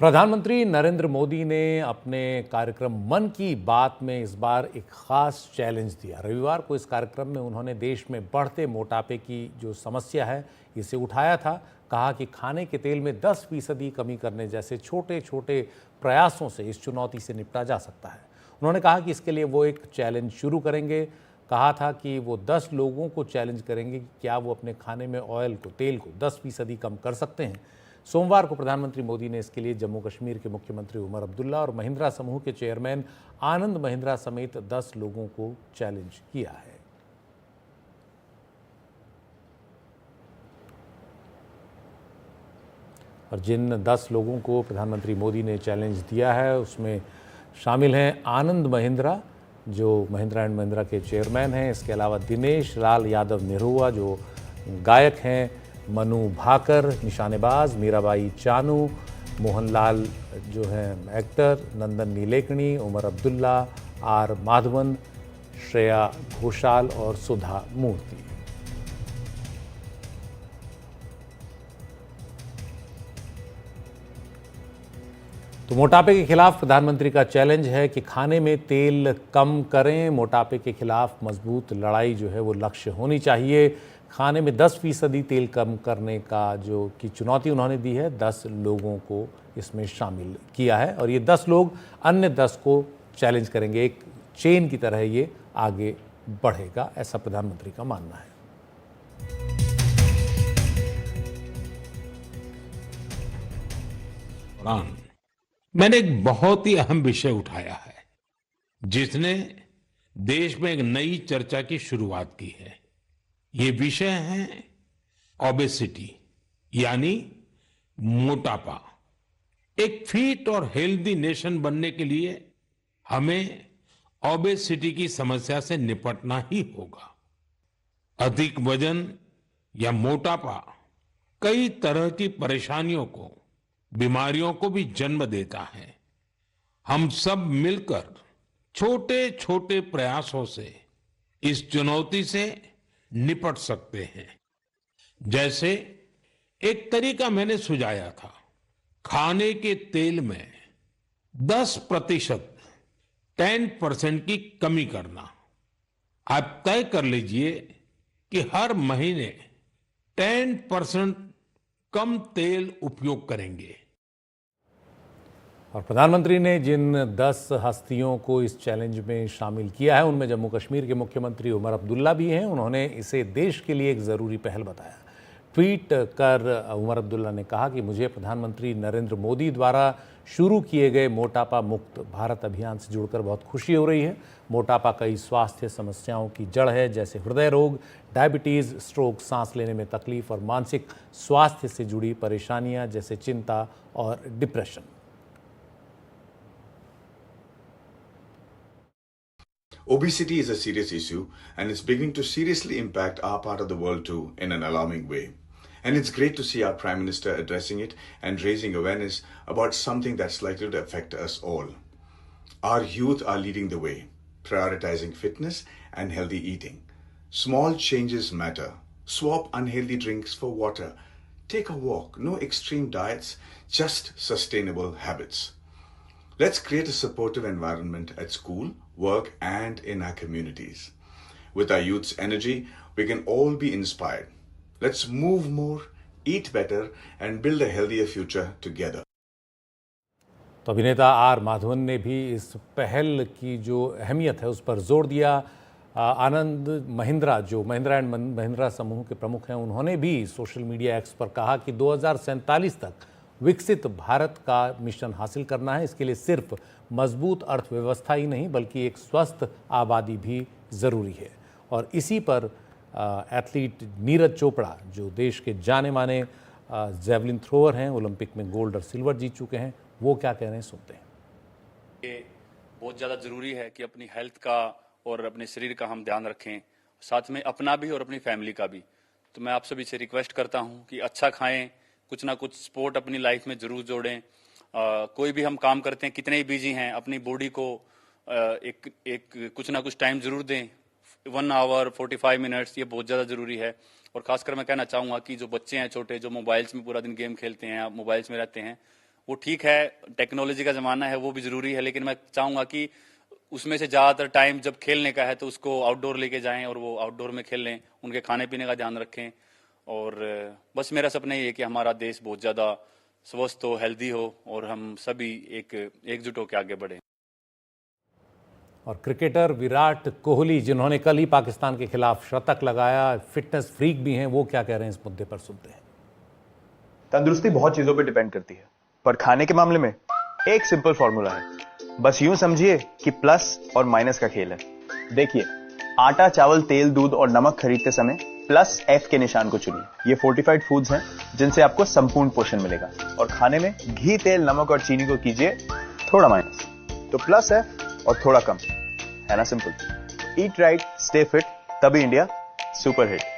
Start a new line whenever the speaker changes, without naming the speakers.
प्रधानमंत्री नरेंद्र मोदी ने अपने कार्यक्रम मन की बात में इस बार एक खास चैलेंज दिया। रविवार को इस कार्यक्रम में उन्होंने देश में बढ़ते मोटापे की जो समस्या है इसे उठाया था। कहा कि खाने के तेल में 10% कमी करने जैसे छोटे छोटे प्रयासों से इस चुनौती से निपटा जा सकता है। उन्होंने कहा कि इसके लिए वो एक चैलेंज शुरू करेंगे। कहा था कि वो 10 लोगों को चैलेंज करेंगे कि क्या वो अपने खाने में तेल को 10% कम कर सकते हैं। सोमवार को प्रधानमंत्री मोदी ने इसके लिए जम्मू कश्मीर के मुख्यमंत्री उमर अब्दुल्ला और महिंद्रा समूह के चेयरमैन आनंद महिंद्रा समेत 10 लोगों को चैलेंज किया है। और जिन 10 लोगों को प्रधानमंत्री मोदी ने चैलेंज दिया है उसमें शामिल हैं आनंद महिंद्रा, जो महिंद्रा एंड महिंद्रा के चेयरमैन हैं। इसके अलावा दिनेश लाल यादव निरहुआ जो गायक हैं, मनु भाकर निशानेबाज, मीराबाई चानू, मोहनलाल जो हैं एक्टर, नंदन नीलेकणी, उमर अब्दुल्ला, आर माधवन, श्रेया घोषाल और सुधा मूर्ति। तो मोटापे के खिलाफ प्रधानमंत्री का चैलेंज है कि खाने में तेल कम करें। मोटापे के खिलाफ मजबूत लड़ाई जो है वो लक्ष्य होनी चाहिए। खाने में 10% तेल कम करने का जो की चुनौती उन्होंने दी है, 10 लोगों को इसमें शामिल किया है और ये 10 लोग अन्य 10 को चैलेंज करेंगे। एक चेन की तरह ये आगे बढ़ेगा, ऐसा प्रधानमंत्री का मानना है।
मैंने एक बहुत ही अहम विषय उठाया है जिसने देश में एक नई चर्चा की शुरुआत की है। ये विषय है ओबेसिटी यानी मोटापा। एक फिट और हेल्दी नेशन बनने के लिए हमें ओबेसिटी की समस्या से निपटना ही होगा। अधिक वजन या मोटापा कई तरह की परेशानियों को, बीमारियों को भी जन्म देता है। हम सब मिलकर छोटे छोटे प्रयासों से इस चुनौती से निपट सकते हैं। जैसे एक तरीका मैंने सुझाया था, खाने के तेल में 10% 10% की कमी करना। आप तय कर लीजिए कि हर महीने 10% कम तेल उपयोग करेंगे।
और प्रधानमंत्री ने जिन 10 हस्तियों को इस चैलेंज में शामिल किया है उनमें जम्मू कश्मीर के मुख्यमंत्री उमर अब्दुल्ला भी हैं। उन्होंने इसे देश के लिए एक ज़रूरी पहल बताया। ट्वीट कर उमर अब्दुल्ला ने कहा कि मुझे प्रधानमंत्री नरेंद्र मोदी द्वारा शुरू किए गए मोटापा मुक्त भारत अभियान से जुड़कर बहुत खुशी हो रही है। मोटापा कई स्वास्थ्य समस्याओं की जड़ है, जैसे हृदय रोग, डायबिटीज़, स्ट्रोक, सांस लेने में तकलीफ और मानसिक स्वास्थ्य से जुड़ी परेशानियां जैसे चिंता और depression.
Obesity is a serious issue and it's beginning to seriously impact our part of the world too in an alarming way. And it's great to see our Prime Minister addressing it and raising awareness about something that's likely to affect us all. Our youth are leading the way, prioritizing fitness and healthy eating. Small changes matter. Swap unhealthy drinks for water. Take a walk. No extreme diets, just sustainable habits. Let's create a supportive environment at school, work, and in our communities. With our youth's energy, we can all be inspired. Let's move more, eat better, and build a healthier future together.
तो अभिनेता are Madhavan ने भी इस पहल की जो अहमियत है उस पर जोर दिया। आनंद महिंद्रा, जो महिंद्रा एंड महिंद्रा समूह के प्रमुख हैं, उन्होंने भी सोशल मीडिया एक्स पर कहा कि 2047 तक विकसित भारत का मिशन हासिल करना है। इसके लिए सिर्फ मजबूत अर्थव्यवस्था ही नहीं बल्कि एक स्वस्थ आबादी भी ज़रूरी है। और इसी पर एथलीट नीरज चोपड़ा, जो देश के जाने माने जैवलिन थ्रोअर हैं, ओलंपिक में गोल्ड और सिल्वर जीत चुके हैं, वो क्या कह रहे हैं, सुनते हैं।
ये बहुत ज़्यादा ज़रूरी है कि अपनी हेल्थ का और अपने शरीर का हम ध्यान रखें, साथ में अपना भी और अपनी फैमिली का भी। तो मैं आप सभी से रिक्वेस्ट करता हूं कि अच्छा खाएं, कुछ ना कुछ स्पोर्ट अपनी लाइफ में जरूर जोड़ें। कोई भी हम काम करते हैं, कितने ही बिजी हैं, अपनी बॉडी को एक कुछ ना कुछ टाइम जरूर दें। 1 आवर 45 मिनट्स, ये बहुत ज़्यादा ज़रूरी है। और खासकर मैं कहना चाहूँगा कि जो बच्चे हैं छोटे, जो मोबाइल्स में पूरा दिन गेम खेलते हैं, मोबाइल्स में रहते हैं, वो ठीक है, टेक्नोलॉजी का जमाना है, वो भी जरूरी है, लेकिन मैं चाहूंगा कि उसमें से ज्यादातर टाइम जब खेलने का है तो उसको आउटडोर लेके जाएं और वो आउटडोर में खेल लें, उनके खाने पीने का ध्यान रखें। और बस मेरा सपना ये है कि हमारा देश बहुत ज्यादा स्वस्थ हो, हेल्दी हो और हम सभी एकजुट होकर आगे बढ़े।
और क्रिकेटर विराट कोहली, जिन्होंने कल ही पाकिस्तान के खिलाफ शतक लगाया, फिटनेस फ्रीक भी हैं, वो क्या कह रहे हैं इस मुद्दे पर, सुनते हैं।
तंदुरुस्ती बहुत चीजों पे डिपेंड करती है, पर खाने के मामले में एक सिंपल फॉर्मूला है। बस यूं समझिए कि प्लस और माइनस का खेल है। देखिए, आटा, चावल, तेल, दूध और नमक खरीदते समय प्लस F के निशान को चुनिए। ये फोर्टिफाइड फूड्स हैं जिनसे आपको संपूर्ण पोषण मिलेगा। और खाने में घी, तेल, नमक और चीनी को कीजिए थोड़ा माइनस। तो प्लस F और थोड़ा कम, है ना simple. Eat right, stay fit, तभी इंडिया सुपर हिट।